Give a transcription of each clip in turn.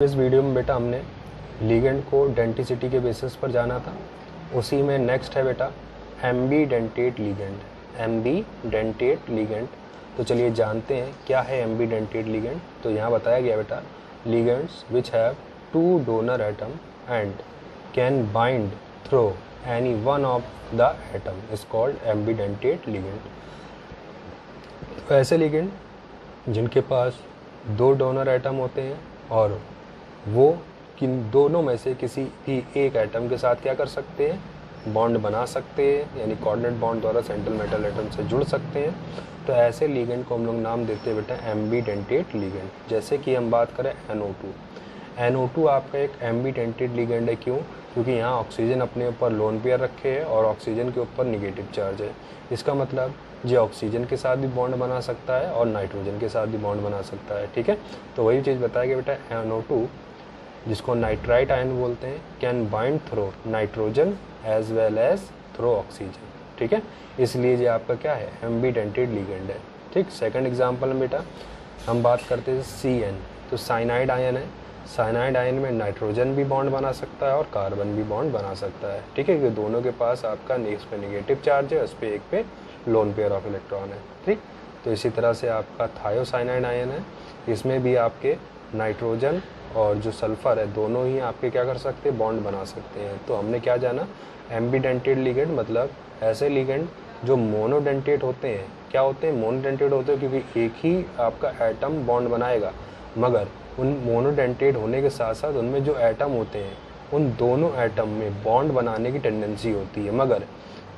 इस वीडियो में बेटा हमने लिगेंड को डेंटिसिटी के बेसिस पर जाना था। उसी में नेक्स्ट है बेटा एम्बीडेंटेट लिगेंड। एम्बीडेंटेट लिगेंड, तो चलिए जानते हैं क्या है एम्बीडेंटेट लिगेंड। तो यहाँ बताया गया बेटा ligands which have two donor atom and can bind through any one of the atom is called ambidentate ligand. तो ऐसे लिगेंड जिनके पास दो डोनर एटम होते हैं और वो किन दोनों में से किसी भी एक एटम के साथ क्या कर सकते हैं, बॉन्ड बना सकते हैं, यानी कोऑर्डिनेट बॉन्ड द्वारा सेंट्रल मेटल एटम से जुड़ सकते हैं। तो ऐसे लिगेंड को हम लोग नाम देते हैं बेटा एम्बीडेंटेट लिगेंड। जैसे कि हम बात करें NO2 आपका एक एम्बीडेंटेट लिगेंड है। क्यों? क्योंकि यहाँ ऑक्सीजन अपने ऊपर लोन पेयर रखे है और ऑक्सीजन के ऊपर निगेटिव चार्ज है। इसका मतलब ये ऑक्सीजन के साथ भी बॉन्ड बना सकता है और नाइट्रोजन के साथ भी बॉन्ड बना सकता है। ठीक है, तो वही चीज़ बताया गया बेटा NO2 जिसको नाइट्राइट आयन बोलते हैं can bind through nitrogen as well as through oxygen. ठीक है, इसलिए ये आपका क्या है, एम्बीडेंटेट लिगेंड है। ठीक, सेकंड एग्जांपल में बेटा हम बात करते हैं CN, तो साइनाइड आयन है। साइनाइड आयन में नाइट्रोजन भी बॉन्ड बना सकता है और कार्बन भी बॉन्ड बना सकता है। ठीक है, क्योंकि दोनों के पास आपका नेक्स्ट पे निगेटिव चार्ज है, उस पर एक पे लोन पेयर ऑफ इलेक्ट्रॉन है। ठीक, तो इसी तरह से आपका थायोसाइनाइड आयन है, इसमें भी आपके नाइट्रोजन और जो सल्फर है दोनों ही आपके क्या कर सकते हैं, बॉन्ड बना सकते हैं। तो हमने क्या जाना, एम्बीडेंटेट लिगेंड मतलब ऐसे लिगेंड जो मोनोडेंटेट होते हैं। क्या होते हैं, मोनोडेंटेट होते हैं क्योंकि एक ही आपका एटम बॉन्ड बनाएगा, मगर उन मोनोडेंटेट होने के साथ साथ उनमें जो एटम होते हैं उन दोनों एटम में बॉन्ड बनाने की टेंडेंसी होती है।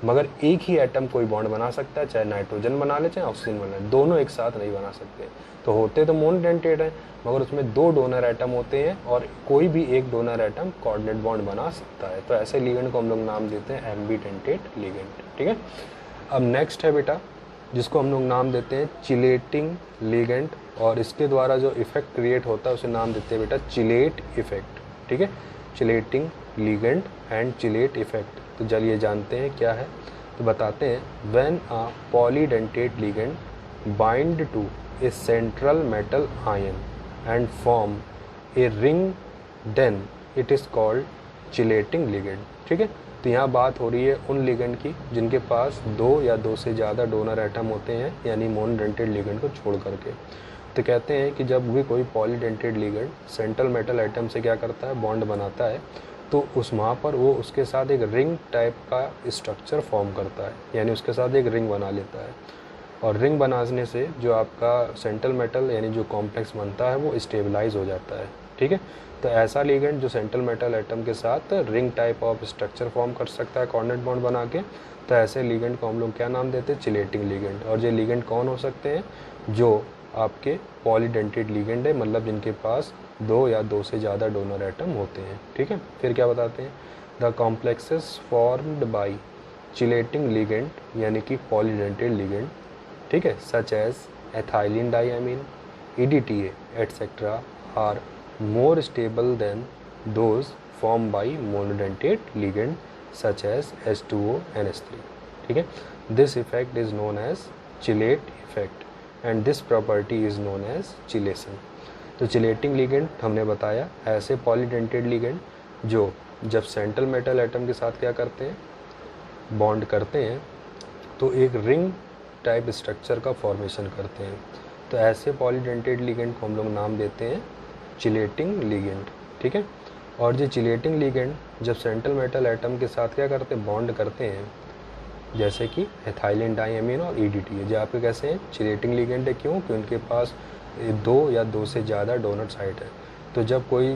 मगर एक ही एटम कोई बॉन्ड बना सकता है, चाहे नाइट्रोजन बना ले चाहे ऑक्सीजन बना ले, दोनों एक साथ नहीं बना सकते। तो होते तो मोनोडेंटेट है, मगर उसमें दो डोनर एटम होते हैं और कोई भी एक डोनर एटम कोऑर्डिनेट बॉन्ड बना सकता है। तो ऐसे लिगेंड को हम लोग नाम देते हैं एम्बीडेंटेट लिगेंड। ठीक है, अब नेक्स्ट है बेटा जिसको हम लोग नाम देते हैं चिलेटिंग लिगेंड, और इसके द्वारा जो इफेक्ट क्रिएट होता है उसे नाम देते हैं बेटा चिलेट इफेक्ट। ठीक है, chelating ligand and chelate effect. तो चलिए जानते हैं क्या है। तो बताते हैं when a polydentate ligand bind to a central metal ion and form a ring then it is called chelating ligand. ठीक है, तो यहाँ बात हो रही है उन लिगेंड की जिनके पास दो या दो से ज़्यादा डोनर एटम होते हैं, यानी मोनोडेंटेट लिगेंड को छोड़ करके। तो कहते हैं कि जब भी कोई polydentate ligand central metal atom से क्या करता है, बॉन्ड बनाता है, तो उस वहाँ पर वो उसके साथ एक रिंग टाइप का स्ट्रक्चर फॉर्म करता है, यानी उसके साथ एक रिंग बना लेता है। और रिंग बनाने से जो आपका सेंट्रल मेटल यानी जो कॉम्प्लेक्स बनता है वो स्टेबलाइज हो जाता है। ठीक है, तो ऐसा लिगेंड जो सेंट्रल मेटल एटम के साथ ring type of structure form कर सकता है कोऑर्डिनेट बॉन्ड बना के, तो ऐसे लिगेंड को हम लोग क्या नाम देते हैं, चिलेटिंग लिगेंड। और ये लिगेंड कौन हो सकते हैं, जो आपके पॉलीडेंटेट लिगेंड है, मतलब जिनके पास दो या दो से ज़्यादा डोनर एटम होते हैं। ठीक है, फिर क्या बताते हैं, the complexes formed by chelating ligand यानी कि पॉलीडेंटेट लिगेंड, ठीक है, such as ethylene diamine, EDTA etcetera are more stable than those formed by monodentate ligand such as H2O and H3. ठीक है, this effect is known as chilate effect and this property is known as chilation. तो chelating ligand हमने बताया ऐसे polydentate ligand जो जब central metal atom के साथ क्या करते हैं, बॉन्ड करते हैं, तो एक रिंग टाइप स्ट्रक्चर का फॉर्मेशन करते हैं। तो ऐसे पॉलीडेंटेट लिगेंड को हम लोग नाम देते हैं चिलेटिंग लिगेंड। ठीक है, और जो चिलेटिंग लिगेंड जब सेंट्रल मेटल एटम के साथ क्या करते हैं, बॉन्ड करते हैं, जैसे कि एथाइलिन डाइअमीन और EDTA, जो आपके कैसे हैं, चिलेटिंग लिगेंड है। क्यों? कि उनके पास दो या दो से ज़्यादा डोनर साइट है। तो जब कोई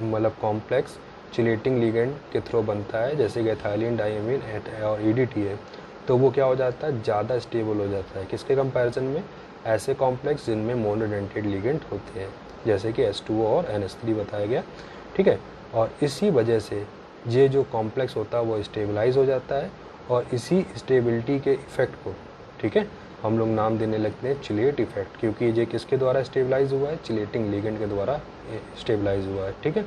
मतलब कॉम्प्लेक्स चिलेटिंग लिगेंड के थ्रू बनता है, जैसे कि एथाइलिन डाइअमीन और EDTA, तो वो क्या हो जाता है, ज़्यादा स्टेबल हो जाता है। किसके कंपैरिजन में, ऐसे कॉम्प्लेक्स जिनमें मोनोडेंटेट लिगेंड होते हैं, जैसे कि H2O और NH3 बताया गया। ठीक है, और इसी वजह से ये जो कॉम्प्लेक्स होता है वो स्टेबलाइज हो जाता है, और इसी स्टेबिलिटी के इफेक्ट को, ठीक है, हम लोग नाम देने लगते हैं चिलेट इफेक्ट, क्योंकि ये किसके द्वारा स्टेबलाइज हुआ है, चिलेटिंग लिगेंड के द्वारा स्टेबलाइज हुआ है। ठीक है,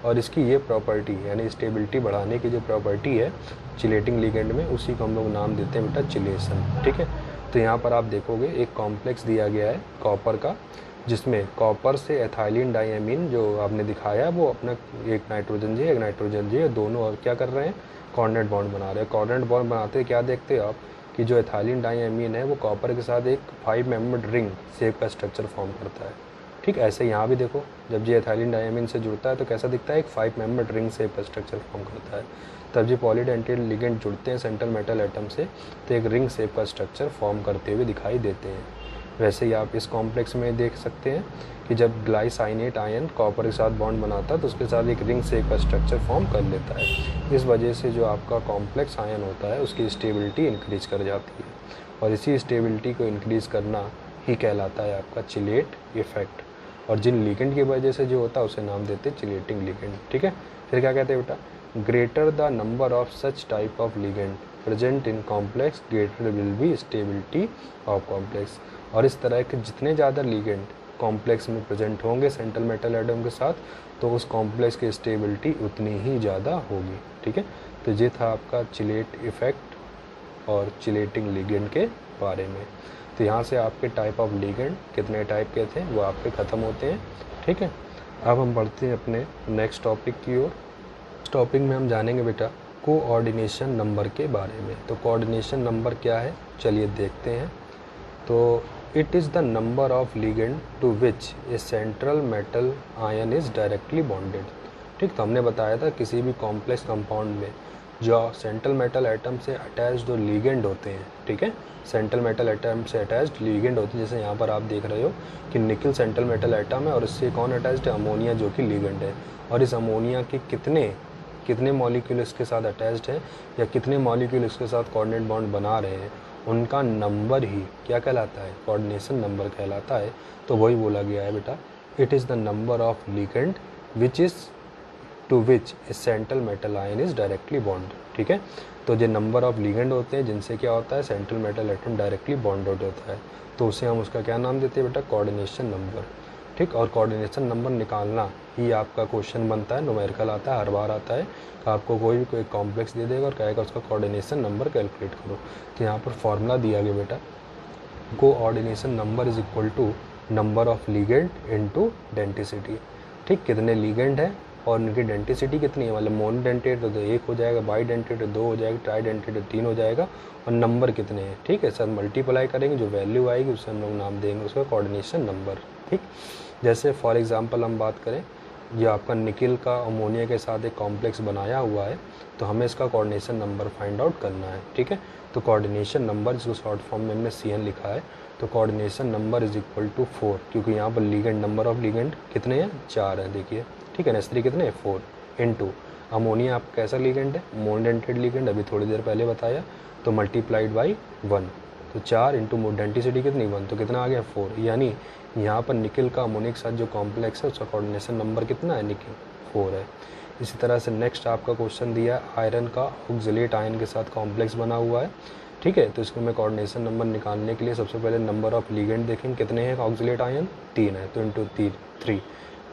और इसकी ये प्रॉपर्टी यानी स्टेबिलिटी बढ़ाने की जो प्रॉपर्टी है चिलेटिंग लिगेंड में, उसी को हम लोग नाम देते हैं बेटा चिलेशन। ठीक है, तो यहाँ पर आप देखोगे एक कॉम्प्लेक्स दिया गया है कॉपर का, जिसमें कॉपर से एथाइलिन डाइएमीन जो आपने दिखाया वो अपना एक नाइट्रोजन जी एक नाइट्रोजन जी दोनों और क्या कर रहे हैं, कोऑर्डिनेट बॉन्ड बना रहे हैं। कोऑर्डिनेट बॉन्ड बनाते क्या देखते हो आप कि जो एथाइलिन डाइएमीन है वो कॉपर के साथ एक 5 मेंबर्ड रिंग शेप का स्ट्रक्चर फॉर्म करता है। ठीक, ऐसे यहाँ भी देखो जब ये एथाइलिन डाइएमीन से जुड़ता है तो कैसा दिखता है, एक 5 मेंबर्ड रिंग शेप का स्ट्रक्चर फॉर्म करता है। तब ये पॉलीडेंटेट लिगेंड जुड़ते हैं सेंट्रल मेटल एटम से तो एक रिंग शेप का स्ट्रक्चर फॉर्म करते हुए दिखाई देते हैं। वैसे ही आप इस कॉम्प्लेक्स में देख सकते हैं कि जब ग्लाइसाइनेट आयन कॉपर के साथ बॉन्ड बनाता है तो उसके साथ एक रिंग शेप का स्ट्रक्चर फॉर्म कर लेता है। इस वजह से जो आपका कॉम्प्लेक्स आयन होता है उसकी स्टेबिलिटी इंक्रीज कर जाती है और इसी स्टेबिलिटी को इंक्रीज करना ही कहलाता है आपका चिलेट इफेक्ट। और जिन लिगेंड की वजह से जो होता है उसे नाम देते हैं चिलेटिंग लिगेंड। ठीक है, फिर क्या कहते हैं बेटा, greater the number of such type of ligand present in complex greater will be stability of complex. और इस तरह के जितने ज़्यादा लिगेंड कॉम्प्लेक्स में प्रेजेंट होंगे सेंट्रल मेटल एटम के साथ तो उस कॉम्प्लेक्स की स्टेबिलिटी उतनी ही ज़्यादा होगी। ठीक है, तो ये था आपका चिलेट इफेक्ट और चिलेटिंग लिगेंड के बारे में। तो यहाँ से आपके टाइप ऑफ लिगेंड कितने टाइप के थे वो आपके ख़त्म होते हैं। ठीक है, अब हम बढ़ते हैं अपने नेक्स्ट टॉपिक की ओर। इस टॉपिक में हम जानेंगे बेटा कोऑर्डिनेशन नंबर के बारे में। तो कोऑर्डिनेशन नंबर क्या है चलिए देखते हैं। तो it is the number of ligand to which a central metal ion is directly bonded. ठीक, तो हमने बताया था किसी भी कॉम्प्लेक्स कंपाउंड में जो सेंट्रल मेटल एटम से अटैच्ड जो लिगेंड होते हैं, ठीक है, सेंट्रल मेटल एटम से अटैच्ड लिगेंड होते हैं। जैसे यहाँ पर आप देख रहे हो कि निकल सेंट्रल मेटल एटम है और इससे कौन अटैच्ड है, अमोनिया जो कि लिगेंड है। और इस अमोनिया के कितने मॉलिक्यूल इसके साथ अटैच्ड है या कितने मॉलिक्यूल इसके साथ कोऑर्डिनेट बॉन्ड बना रहे हैं उनका नंबर ही क्या कहलाता है, कोऑर्डिनेशन नंबर कहलाता है। तो वही बोला गया है बेटा, it is the number of ligand which is to which a central metal ion is directly bond. ठीक है, तो जो नंबर ऑफ लिगेंड होते हैं जिनसे क्या होता है central metal atom directly bonded होता है तो उसे हम उसका क्या नाम देते हैं बेटा, कोऑर्डिनेशन नंबर। ठीक, और कोऑर्डिनेशन नंबर निकालना ही आपका क्वेश्चन बनता है, न्यूमेरिकल आता है, हर बार आता है। आपको कोई कॉम्प्लेक्स दे देगा और कहेगा उसका कोऑर्डिनेशन नंबर कैलकुलेट करो। तो यहाँ पर फॉर्मूला दिया गया बेटा, coordination number is equal to number of ligand into density. ठीक, कितने लिगेंड है और उनकी डेंसिटी कितनी है, मतलब मोनोडेंटेट तो 1 हो जाएगा, बाईडेंटेट 2 हो जाएगा, ट्राईडेंटेट 3 हो जाएगा और नंबर कितने हैं। ठीक है सर, मल्टीप्लाई करेंगे जो वैल्यू आएगी उसे हम लोग नाम देंगे उसका कोऑर्डिनेशन नंबर। ठीक, जैसे फॉर एग्जांपल हम बात करें ये आपका निकिल का अमोनिया के साथ एक कॉम्प्लेक्स बनाया हुआ है तो हमें इसका कोऑर्डिनेशन नंबर फाइंड आउट करना है। ठीक है, तो कोऑर्डिनेशन नंबर जिसको शॉर्ट फॉर्म में हमने CN लिखा है तो coordination number is equal to 4 क्योंकि यहाँ पर लिगेंड नंबर ऑफ लिगेंड कितने हैं, 4 है देखिए। ठीक है, नेस्त्री कितने हैं, 4 इंटू अमोनिया आपका कैसा लिगेंड है, मोनोडेंटेट लिगेंड, अभी थोड़ी देर पहले बताया, तो मल्टीप्लाइड बाई 1 तो 4 इंटू डेंसिटी कितनी 1 तो कितना आ गया 4। यानी यहाँ पर निकिल का अमोनिया के साथ जो कॉम्प्लेक्स है उसका कोऑर्डिनेशन नंबर कितना है, निकिल 4 है। इसी तरह से नेक्स्ट आपका क्वेश्चन दिया है आयरन का ऑक्सलेट आयन के साथ कॉम्प्लेक्स बना हुआ है। ठीक है, तो इसको मैं कोऑर्डिनेशन नंबर निकालने के लिए सबसे पहले नंबर ऑफ लिगेंड देखेंगे कितने हैं ऑक्सलेट आयन, 3 है तो इंटू 3।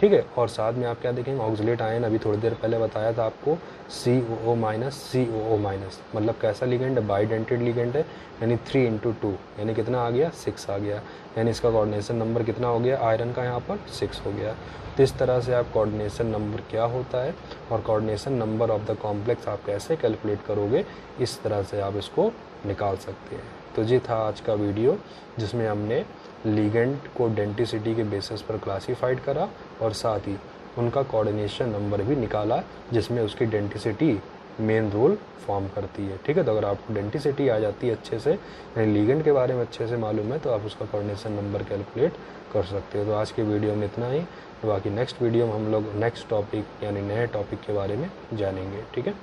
ठीक है, और साथ में आप क्या देखेंगे ऑक्सलेट आयन अभी थोड़ी देर पहले बताया था आपको COO माइनस मतलब कैसा लिगेंड है, बाईडेंटेड लिगेंड है, यानी 3 इंटू 2 यानी कितना आ गया 6 आ गया। यानी इसका कोऑर्डिनेशन नंबर कितना हो गया आयरन का यहाँ पर 6 हो गया। तो इस तरह से आप कोऑर्डिनेशन नंबर क्या होता है और coordination number of the complex आप कैसे कैलकुलेट करोगे, इस तरह से आप इसको निकाल सकते हैं। तो ये था आज का वीडियो जिसमें हमने लिगेंड को डेंसिटी के बेसिस पर क्लासीफाइड करा और साथ ही उनका कोऑर्डिनेशन नंबर भी निकाला जिसमें उसकी डेंसिटी मेन रोल फॉर्म करती है। ठीक है, तो अगर आपको डेंसिटी आ जाती है अच्छे से, यानी लिगेंड के बारे में अच्छे से मालूम है तो आप उसका कोऑर्डिनेशन नंबर कैलकुलेट कर सकते हो। तो आज के वीडियो में इतना ही, तो बाकी नेक्स्ट वीडियो में हम लोग नेक्स्ट टॉपिक यानी नए टॉपिक के बारे में जानेंगे। ठीक है।